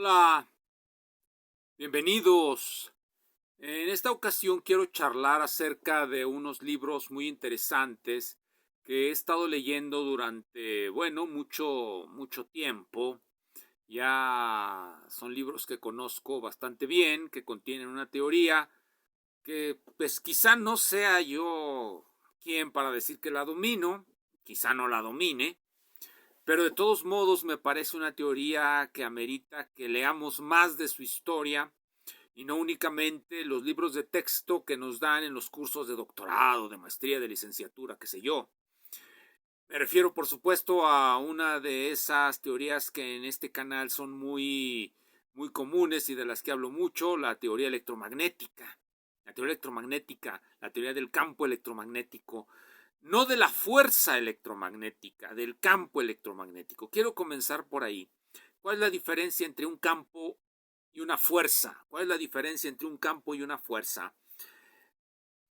Hola, bienvenidos. En esta ocasión quiero charlar acerca de unos libros muy interesantes que he estado leyendo durante, mucho tiempo. Ya son libros que conozco bastante bien, que contienen una teoría que pues quizá no sea yo quien para decir que la domino, quizá no la domine, pero de todos modos me parece una teoría que amerita que leamos más de su historia y no únicamente los libros de texto que nos dan en los cursos de doctorado, de maestría, de licenciatura, qué sé yo. Me refiero, por supuesto, a una de esas teorías que en este canal son muy comunes y de las que hablo mucho, la teoría electromagnética. La teoría electromagnética, la teoría del campo electromagnético, no de la fuerza electromagnética, del campo electromagnético. Quiero comenzar por ahí. ¿Cuál es la diferencia entre un campo y una fuerza? ¿Cuál es la diferencia entre un campo y una fuerza?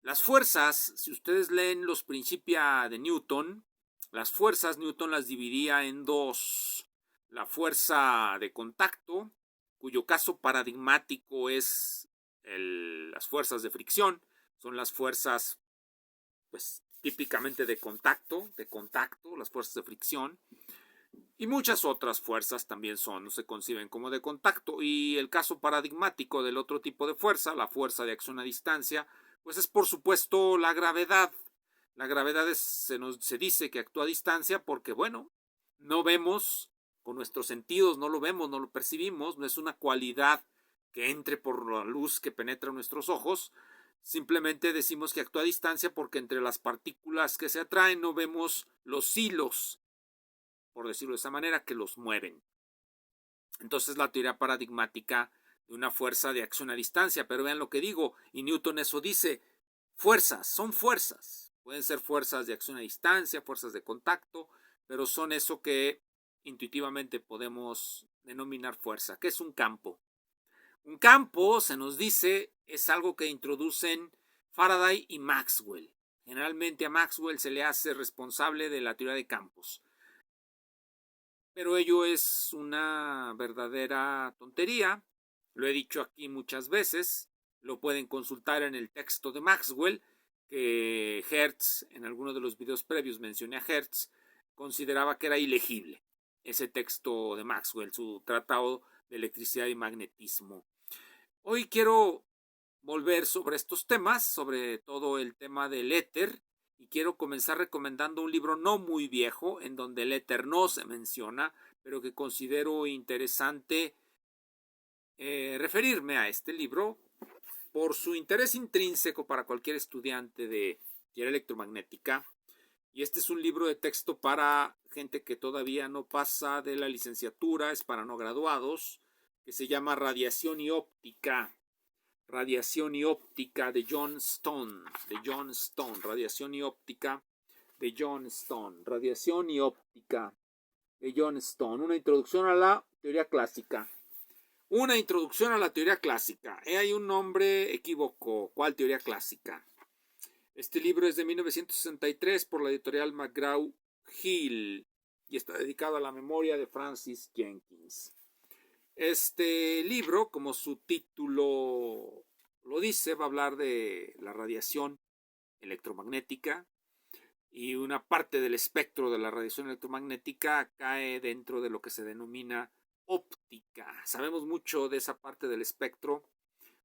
Las fuerzas, si ustedes leen los Principia de Newton, las fuerzas Newton las dividía en dos. La fuerza de contacto, cuyo caso paradigmático es las fuerzas de fricción, son las fuerzas pues típicamente de contacto, las fuerzas de fricción. Y muchas otras fuerzas también se conciben como de contacto. Y el caso paradigmático del otro tipo de fuerza, la fuerza de acción a distancia, pues es por supuesto la gravedad. La gravedad se dice que actúa a distancia porque, bueno, no vemos con nuestros sentidos, no lo vemos, no lo percibimos, no es una cualidad que entre por la luz que penetra en nuestros ojos. Simplemente decimos que actúa a distancia porque entre las partículas que se atraen no vemos los hilos, por decirlo de esa manera, que los mueven. Entonces la teoría paradigmática de una fuerza de acción a distancia, pero vean lo que digo, y Newton eso dice, fuerzas, son fuerzas, pueden ser fuerzas de acción a distancia, fuerzas de contacto, pero son eso que intuitivamente podemos denominar fuerza. ¿Qué es un campo? Un campo, se nos dice, es algo que introducen Faraday y Maxwell. Generalmente a Maxwell se le hace responsable de la teoría de campos. Pero ello es una verdadera tontería. Lo he dicho aquí muchas veces. Lo pueden consultar en el texto de Maxwell, que Hertz, en alguno de los videos previos mencioné a Hertz, consideraba que era ilegible ese texto de Maxwell, su tratado de electricidad y magnetismo. Hoy quiero volver sobre estos temas, sobre todo el tema del éter, y quiero comenzar recomendando un libro no muy viejo, en donde el éter no se menciona, pero que considero interesante referirme a este libro por su interés intrínseco para cualquier estudiante de teoría electromagnética. Y este es un libro de texto para gente que todavía no pasa de la licenciatura, es para no graduados, que se llama Radiación y Óptica. Radiación y Óptica de John Stone. Radiación y Óptica de John Stone. Radiación y Óptica de John Stone. Una introducción a la teoría clásica. Una introducción a la teoría clásica. Hay un nombre equívoco. ¿Cuál teoría clásica? Este libro es de 1963 por la editorial McGraw-Hill y está dedicado a la memoria de Francis Jenkins. Este libro, como su título lo dice, va a hablar de la radiación electromagnética y una parte del espectro de la radiación electromagnética cae dentro de lo que se denomina óptica. Sabemos mucho de esa parte del espectro,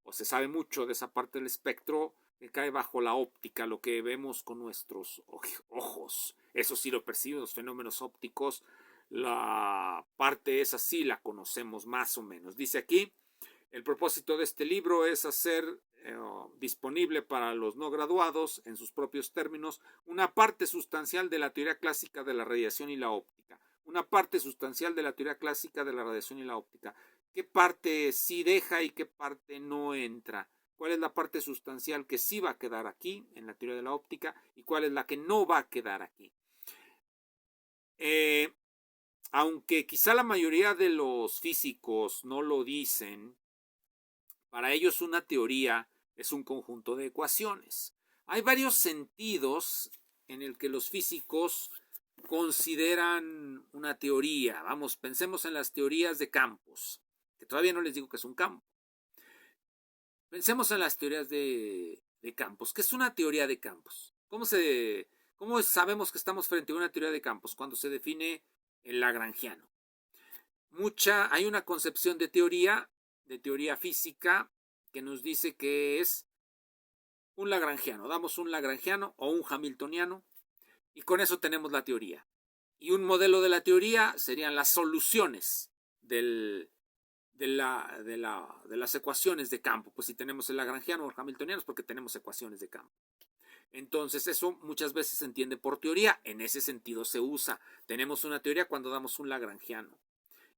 o se sabe mucho de esa parte del espectro que cae bajo la óptica, lo que vemos con nuestros ojos. Eso sí lo percibimos, los fenómenos ópticos. La parte esa sí la conocemos más o menos. Dice aquí, el propósito de este libro es hacer disponible para los no graduados, en sus propios términos, una parte sustancial de la teoría clásica de la radiación y la óptica. Una parte sustancial de la teoría clásica de la radiación y la óptica. ¿Qué parte sí deja y qué parte no entra? ¿Cuál es la parte sustancial que sí va a quedar aquí en la teoría de la óptica y cuál es la que no va a quedar aquí? Aunque quizá la mayoría de los físicos no lo dicen, para ellos una teoría es un conjunto de ecuaciones. Hay varios sentidos en el que los físicos consideran una teoría. Vamos, pensemos en las teorías de campos. que todavía no les digo que es un campo. Pensemos en las teorías de campos. ¿Qué es una teoría de campos? ¿Cómo sabemos que estamos frente a una teoría de campos? Cuando se define el lagrangiano. Hay una concepción de teoría física, que nos dice que es un lagrangiano. Damos un lagrangiano o un hamiltoniano y con eso tenemos la teoría. Y un modelo de la teoría serían las soluciones de las ecuaciones de campo. Pues si tenemos el lagrangiano o el hamiltoniano es porque tenemos ecuaciones de campo. Entonces eso muchas veces se entiende por teoría. En ese sentido se usa. Tenemos una teoría cuando damos un lagrangiano.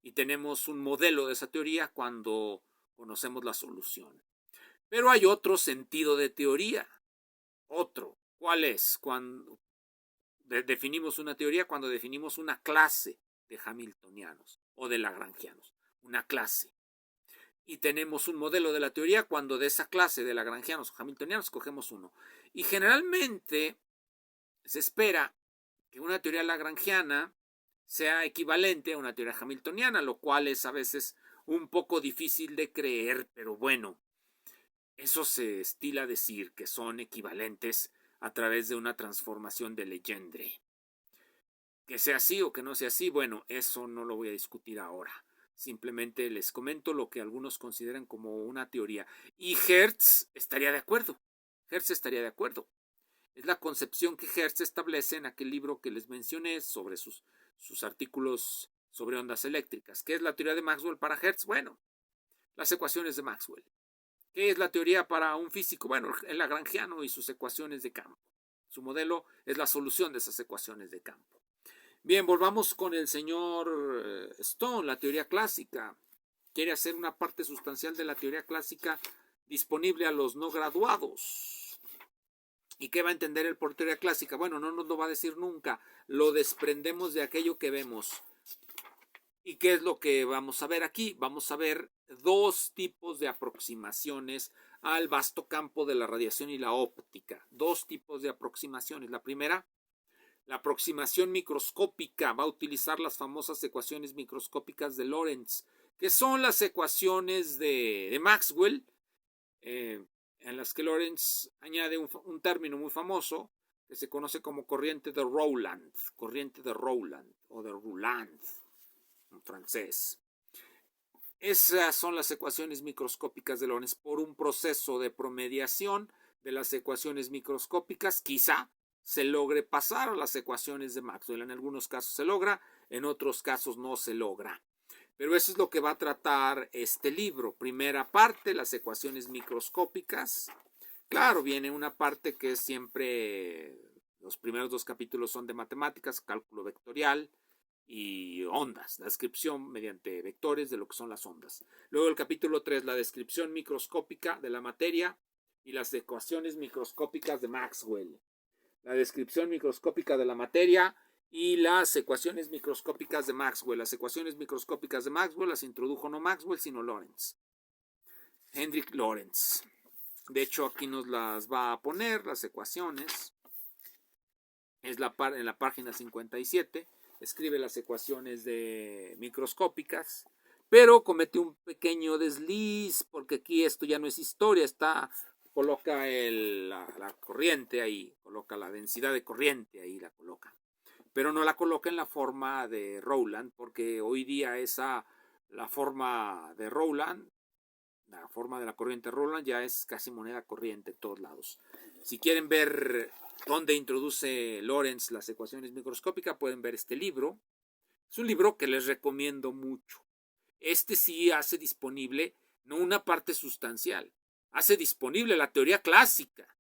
Y tenemos un modelo de esa teoría cuando conocemos la solución. Pero hay otro sentido de teoría. Otro. ¿Cuál es? Cuando definimos una teoría, cuando definimos una clase de hamiltonianos o de lagrangianos. Una clase. Y tenemos un modelo de la teoría cuando de esa clase de lagrangianos o hamiltonianos cogemos uno. Y generalmente se espera que una teoría lagrangiana sea equivalente a una teoría hamiltoniana, lo cual es a veces un poco difícil de creer, pero bueno, eso se estila decir que son equivalentes a través de una transformación de Legendre. Que sea así o que no sea así, bueno, eso no lo voy a discutir ahora. Simplemente les comento lo que algunos consideran como una teoría. Y Hertz estaría de acuerdo. Hertz estaría de acuerdo. Es la concepción que Hertz establece en aquel libro que les mencioné sobre sus artículos sobre ondas eléctricas. ¿Qué es la teoría de Maxwell para Hertz? Bueno, las ecuaciones de Maxwell. ¿Qué es la teoría para un físico? Bueno, el lagrangiano y sus ecuaciones de campo. Su modelo es la solución de esas ecuaciones de campo. Bien, volvamos con el señor Stone, la teoría clásica. Quiere hacer una parte sustancial de la teoría clásica disponible a los no graduados. ¿Y qué va a entender él por teoría clásica? Bueno, no nos lo va a decir nunca. Lo desprendemos de aquello que vemos. ¿Y qué es lo que vamos a ver aquí? Vamos a ver dos tipos de aproximaciones al vasto campo de la radiación y la óptica. Dos tipos de aproximaciones. La primera, la aproximación microscópica, va a utilizar las famosas ecuaciones microscópicas de Lorentz, que son las ecuaciones de Maxwell, en las que Lorentz añade un término muy famoso que se conoce como corriente de Rowland o de Rouland en francés. Esas son las ecuaciones microscópicas de Lorentz por un proceso de promediación de las ecuaciones microscópicas. Quizá se logre pasar a las ecuaciones de Maxwell. En algunos casos se logra, en otros casos no se logra. Pero eso es lo que va a tratar este libro. Primera parte, las ecuaciones microscópicas. Claro, viene una parte que es siempre, los primeros dos capítulos son de matemáticas, cálculo vectorial y ondas, la descripción mediante vectores de lo que son las ondas. Luego el capítulo 3, la descripción microscópica de la materia y las ecuaciones microscópicas de Maxwell. La descripción microscópica de la materia y las ecuaciones microscópicas de Maxwell. Las ecuaciones microscópicas de Maxwell las introdujo no Maxwell, sino Lorentz. Hendrik Lorentz. De hecho, aquí nos las va a poner, las ecuaciones. Es en la página 57. Escribe las ecuaciones microscópicas. Pero comete un pequeño desliz, porque aquí esto ya no es historia, coloca la corriente ahí, coloca la densidad de corriente ahí, la coloca. Pero no la coloca en la forma de Rowland, porque hoy día la forma de Rowland, la forma de la corriente Rowland ya es casi moneda corriente en todos lados. Si quieren ver dónde introduce Lorentz las ecuaciones microscópicas, pueden ver este libro. Es un libro que les recomiendo mucho. Este sí hace disponible no una parte sustancial, hace disponible la teoría clásica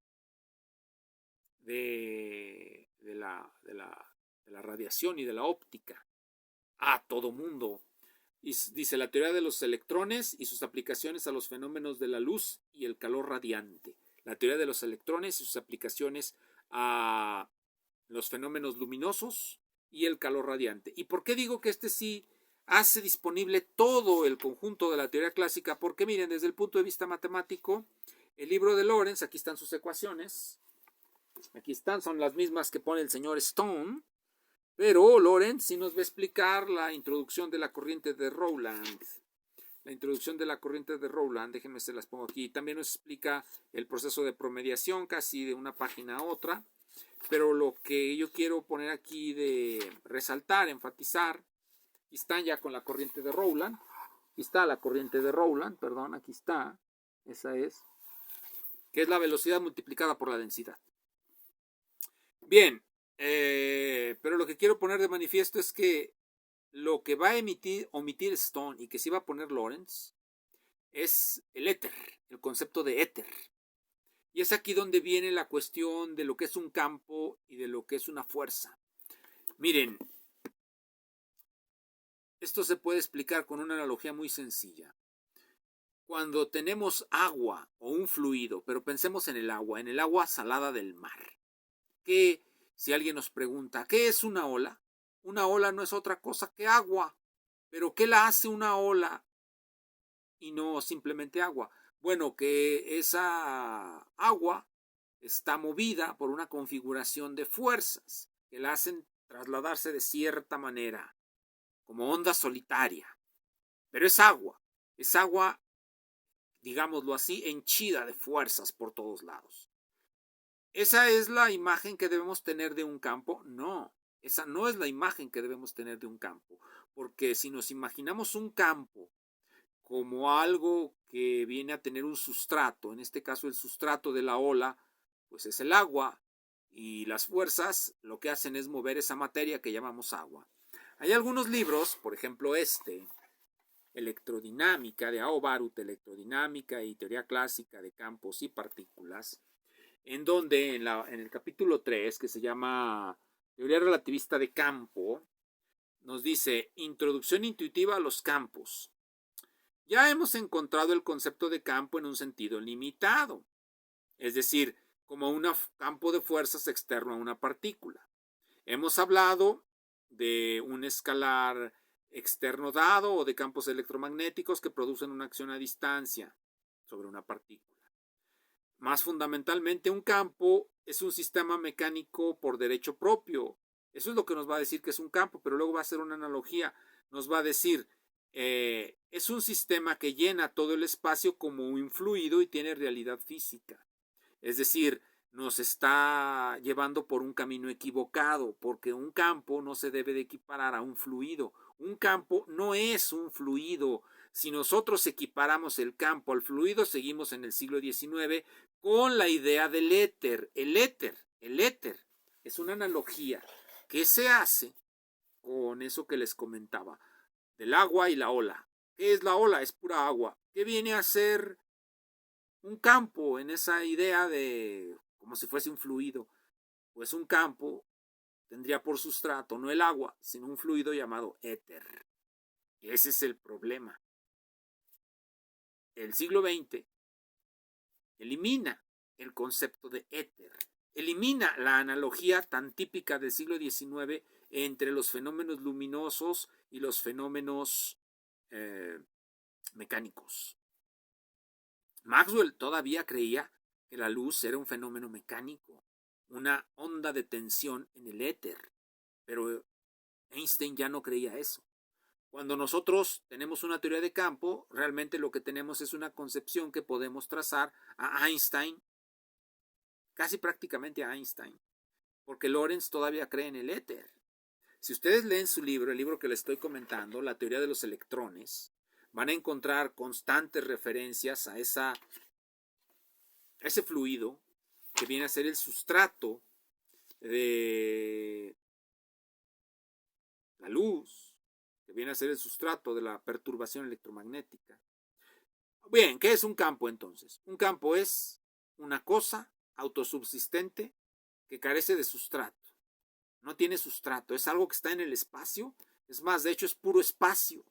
de la radiación y de la óptica a todo mundo. Y dice la teoría de los electrones y sus aplicaciones a los fenómenos de la luz y el calor radiante. La teoría de los electrones y sus aplicaciones a los fenómenos luminosos y el calor radiante. ¿Y por qué digo que este sí hace disponible todo el conjunto de la teoría clásica? Porque miren, desde el punto de vista matemático, el libro de Lorentz, aquí están sus ecuaciones, aquí están, son las mismas que pone el señor Stone, pero Lorentz sí nos va a explicar la introducción de la corriente de Rowland. la introducción de la corriente de Rowland, déjenme se las pongo aquí, también nos explica el proceso de promediación casi de una página a otra, pero lo que yo quiero poner aquí de resaltar, enfatizar, aquí están ya con la corriente de Rowland, aquí está la corriente de Rowland, perdón, aquí está, esa es, que es la velocidad multiplicada por la densidad. Bien, pero lo que quiero poner de manifiesto es que lo que va a omitir Stone y que sí va a poner Lorentz es el éter, el concepto de éter. Y es aquí donde viene la cuestión de lo que es un campo y de lo que es una fuerza. Miren, esto se puede explicar con una analogía muy sencilla. Cuando tenemos agua o un fluido, pero pensemos en el agua salada del mar, que si alguien nos pregunta, ¿qué es una ola? Una ola no es otra cosa que agua, pero ¿qué la hace una ola y no simplemente agua? Bueno, que esa agua está movida por una configuración de fuerzas que la hacen trasladarse de cierta manera, como onda solitaria. Pero es agua, digámoslo así, henchida de fuerzas por todos lados. ¿Esa es la imagen que debemos tener de un campo? No, esa no es la imagen que debemos tener de un campo, porque si nos imaginamos un campo como algo que viene a tener un sustrato, en este caso el sustrato de la ola, pues es el agua, y las fuerzas lo que hacen es mover esa materia que llamamos agua. Hay algunos libros, por ejemplo Electrodinámica de A.O. Barut, Electrodinámica y Teoría Clásica de Campos y Partículas, en donde en el capítulo 3, que se llama Teoría Relativista de Campo, nos dice Introducción intuitiva a los campos. Ya hemos encontrado el concepto de campo en un sentido limitado, es decir, como un campo de fuerzas externo a una partícula. Hemos hablado de un escalar externo dado o de campos electromagnéticos que producen una acción a distancia sobre una partícula. Más fundamentalmente, un campo es un sistema mecánico por derecho propio. Eso es lo que nos va a decir que es un campo, pero luego va a ser una analogía. Nos va a decir, es un sistema que llena todo el espacio como un fluido y tiene realidad física. Es decir, nos está llevando por un camino equivocado, porque un campo no se debe de equiparar a un fluido. Un campo no es un fluido. Si nosotros equiparamos el campo al fluido, seguimos en el siglo XIX con la idea del éter. El éter es una analogía que se hace con eso que les comentaba, del agua y la ola. ¿Qué es la ola? Es pura agua. ¿Qué viene a ser un campo en esa idea de como si fuese un fluido? Pues un campo tendría por sustrato no el agua, sino un fluido llamado éter. Y ese es el problema. El siglo XX elimina el concepto de éter, elimina la analogía tan típica del siglo XIX entre los fenómenos luminosos y los fenómenos mecánicos. Maxwell todavía creía que la luz era un fenómeno mecánico, una onda de tensión en el éter, pero Einstein ya no creía eso. Cuando nosotros tenemos una teoría de campo, realmente lo que tenemos es una concepción que podemos trazar a Einstein, casi prácticamente a Einstein, porque Lorentz todavía cree en el éter. Si ustedes leen su libro, el libro que les estoy comentando, La teoría de los electrones, van a encontrar constantes referencias a ese fluido que viene a ser el sustrato de la luz, que viene a ser el sustrato de la perturbación electromagnética. Bien, ¿qué es un campo entonces? Un campo es una cosa autosubsistente que carece de sustrato. No tiene sustrato, es algo que está en el espacio. Es más, de hecho es puro espacio.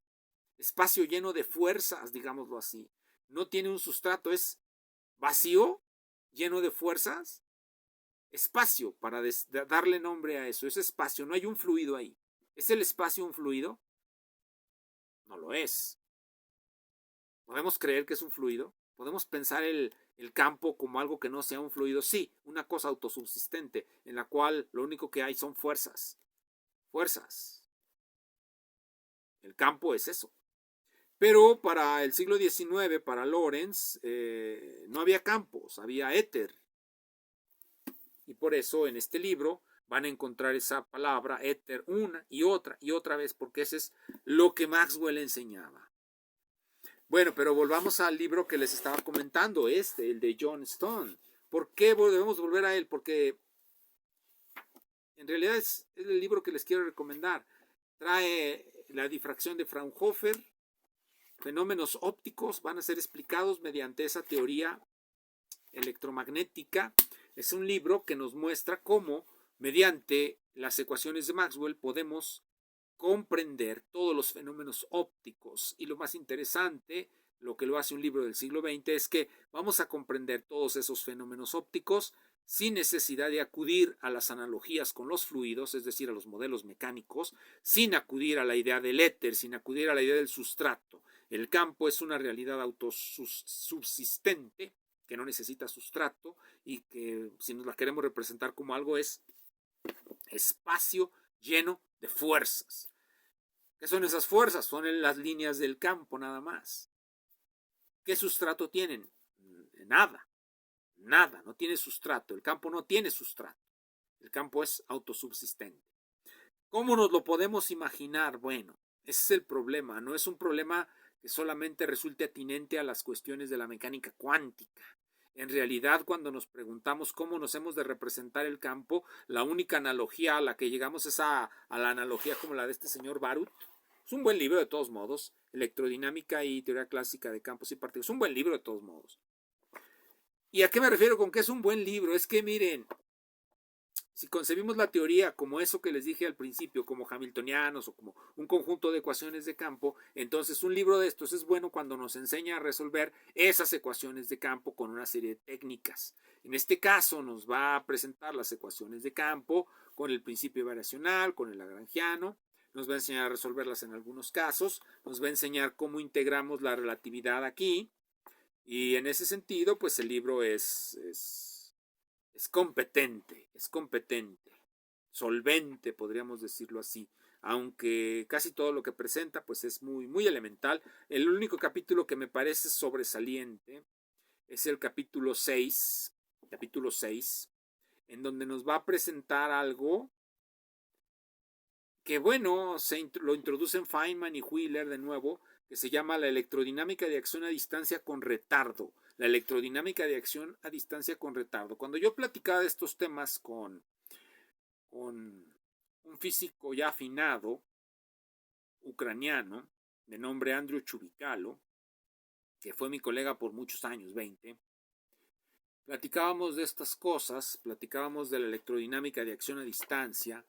Espacio lleno de fuerzas, digámoslo así. No tiene un sustrato, es vacío, lleno de fuerzas. Espacio, para darle nombre a eso, es espacio, no hay un fluido ahí. ¿Es el espacio un fluido? No lo es. ¿Podemos creer que es un fluido? ¿Podemos pensar el campo como algo que no sea un fluido? Sí, una cosa autosubsistente, en la cual lo único que hay son fuerzas. Fuerzas. El campo es eso. Pero para el siglo XIX, para Lorentz, no había campos, había éter. Y por eso en este libro van a encontrar esa palabra éter una y otra vez, porque ese es lo que Maxwell enseñaba. Bueno, pero volvamos al libro que les estaba comentando, el de John Stone. ¿Por qué debemos volver a él? Porque en realidad es el libro que les quiero recomendar. Trae la difracción de Fraunhofer, fenómenos ópticos van a ser explicados mediante esa teoría electromagnética. Es un libro que nos muestra cómo, mediante las ecuaciones de Maxwell, podemos comprender todos los fenómenos ópticos. Y lo más interesante, lo que lo hace un libro del siglo XX, es que vamos a comprender todos esos fenómenos ópticos sin necesidad de acudir a las analogías con los fluidos, es decir, a los modelos mecánicos, sin acudir a la idea del éter, sin acudir a la idea del sustrato. El campo es una realidad autosubsistente que no necesita sustrato y que, si nos la queremos representar como algo, es espacio lleno de fuerzas. ¿Qué son esas fuerzas? Son las líneas del campo nada más. ¿Qué sustrato tienen? Nada, no tiene sustrato. El campo no tiene sustrato. El campo es autosubsistente. ¿Cómo nos lo podemos imaginar? Bueno, ese es el problema. No es un problema que solamente resulte atinente a las cuestiones de la mecánica cuántica. En realidad, cuando nos preguntamos cómo nos hemos de representar el campo, la única analogía a la que llegamos es a la analogía como la de este señor Baruth. Es un buen libro de todos modos, Electrodinámica y Teoría Clásica de Campos y Partículas. Es un buen libro de todos modos. ¿Y a qué me refiero con que es un buen libro? Es que miren, si concebimos la teoría como eso que les dije al principio, como hamiltonianos o como un conjunto de ecuaciones de campo, entonces un libro de estos es bueno cuando nos enseña a resolver esas ecuaciones de campo con una serie de técnicas. En este caso nos va a presentar las ecuaciones de campo con el principio variacional, con el lagrangiano, nos va a enseñar a resolverlas en algunos casos, nos va a enseñar cómo integramos la relatividad aquí, y en ese sentido, pues el libro es competente, solvente, podríamos decirlo así, aunque casi todo lo que presenta pues es muy elemental. El único capítulo que me parece sobresaliente es el capítulo 6, en donde nos va a presentar algo que, bueno, lo introducen Feynman y Wheeler de nuevo, que se llama la electrodinámica de acción a distancia con retardo. La electrodinámica de acción a distancia con retardo. Cuando yo platicaba de estos temas con un físico ya afinado, ucraniano, de nombre Andrew Chubikalo, que fue mi colega por muchos años, 20, platicábamos de estas cosas, platicábamos de la electrodinámica de acción a distancia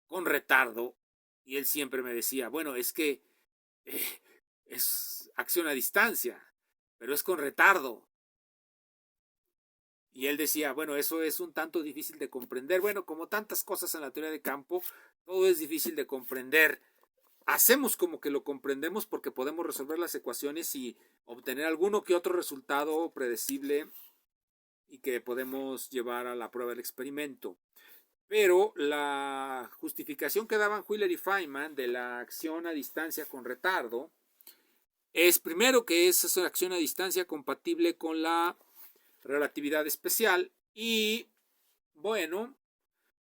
con retardo, y él siempre me decía, bueno, es que es acción a distancia, pero es con retardo. Y él decía, bueno, eso es un tanto difícil de comprender. Bueno, como tantas cosas en la teoría de campo, todo es difícil de comprender. Hacemos como que lo comprendemos porque podemos resolver las ecuaciones y obtener alguno que otro resultado predecible y que podemos llevar a la prueba del experimento. Pero la justificación que daban Wheeler y Feynman de la acción a distancia con retardo es primero que es una acción a distancia compatible con la relatividad especial y, bueno,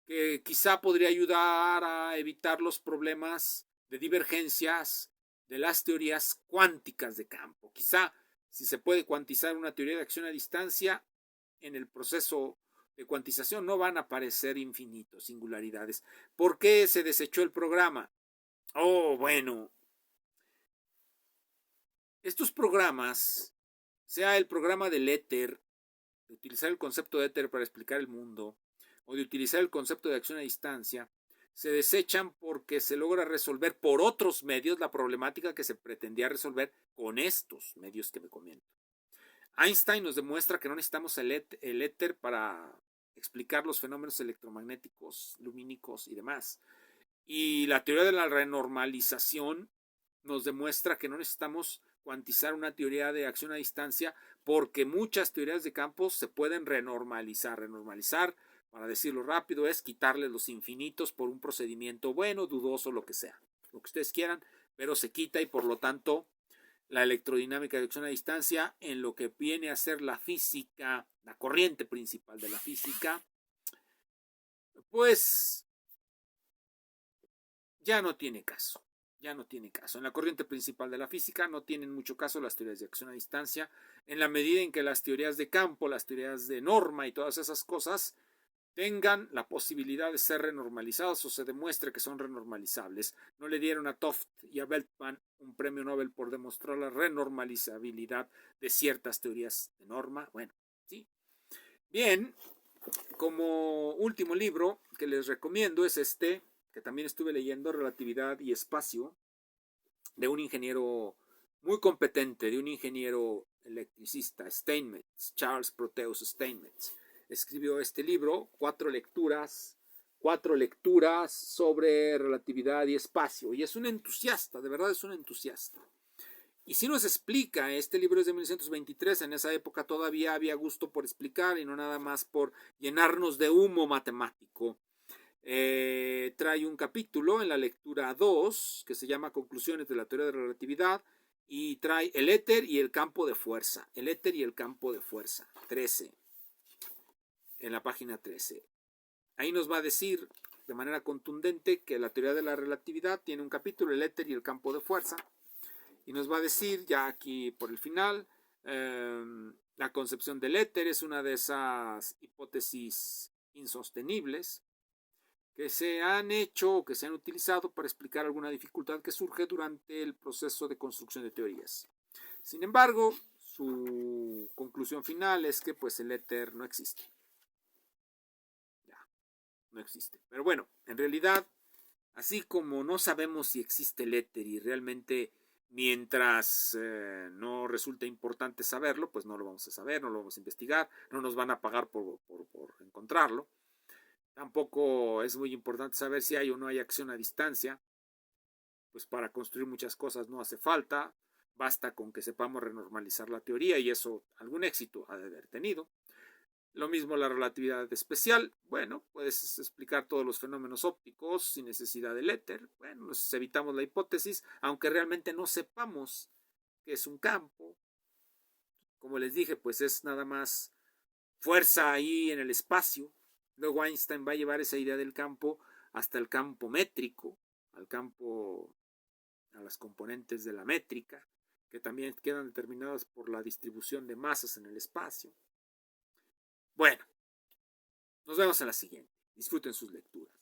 que quizá podría ayudar a evitar los problemas de divergencias de las teorías cuánticas de campo. Quizá si se puede cuantizar una teoría de acción a distancia, en el proceso de cuantización no van a aparecer infinitos, singularidades. ¿Por qué se desechó el programa? Oh, bueno, estos programas, sea el programa del éter, de utilizar el concepto de éter para explicar el mundo, o de utilizar el concepto de acción a distancia, se desechan porque se logra resolver por otros medios la problemática que se pretendía resolver con estos medios que me comento. Einstein nos demuestra que no necesitamos el éter para explicar los fenómenos electromagnéticos, lumínicos y demás. Y la teoría de la renormalización nos demuestra que no necesitamos cuantizar una teoría de acción a distancia porque muchas teorías de campos se pueden renormalizar. Renormalizar, para decirlo rápido, es quitarle los infinitos por un procedimiento bueno, dudoso, lo que sea, lo que ustedes quieran, pero se quita y por lo tanto la electrodinámica de acción a distancia en lo que viene a ser la física, la corriente principal de la física, pues ya no tiene caso. Ya no tiene caso. En la corriente principal de la física no tienen mucho caso las teorías de acción a distancia, en la medida en que las teorías de campo, las teorías de norma y todas esas cosas tengan la posibilidad de ser renormalizados o se demuestre que son renormalizables. No le dieron a Toft y a Veltman un premio Nobel por demostrar la renormalizabilidad de ciertas teorías de norma. Bueno, sí. Bien, como último libro que les recomiendo es este, que también estuve leyendo, Relatividad y Espacio, de un ingeniero muy competente, de un ingeniero electricista, Steinmetz, Charles Proteus Steinmetz. Escribió este libro, cuatro lecturas sobre relatividad y espacio, y es un entusiasta, de verdad es un entusiasta. Y si nos explica, este libro es de 1923, en esa época todavía había gusto por explicar y no nada más por llenarnos de humo matemático. Trae un capítulo en la lectura 2 que se llama Conclusiones de la teoría de la relatividad y trae el éter y el campo de fuerza. El éter y el campo de fuerza, 13, en la página 13. Ahí nos va a decir de manera contundente que la teoría de la relatividad tiene un capítulo, el éter y el campo de fuerza. Y nos va a decir, ya aquí por el final, la concepción del éter es una de esas hipótesis insostenibles que se han hecho o que se han utilizado para explicar alguna dificultad que surge durante el proceso de construcción de teorías. Sin embargo, su conclusión final es que pues el éter no existe. Ya, no existe. Pero bueno, en realidad, así como no sabemos si existe el éter y realmente mientras no resulte importante saberlo, pues no lo vamos a saber, no lo vamos a investigar, no nos van a pagar por encontrarlo. Tampoco es muy importante saber si hay o no hay acción a distancia, pues para construir muchas cosas no hace falta, basta con que sepamos renormalizar la teoría y eso algún éxito ha de haber tenido. Lo mismo la relatividad especial, bueno, puedes explicar todos los fenómenos ópticos sin necesidad del éter, bueno, nos evitamos la hipótesis, aunque realmente no sepamos qué es un campo. Como les dije, pues es nada más fuerza ahí en el espacio. Luego Einstein va a llevar esa idea del campo hasta el campo métrico, al campo, a las componentes de la métrica, que también quedan determinadas por la distribución de masas en el espacio. Bueno, nos vemos en la siguiente. Disfruten sus lecturas.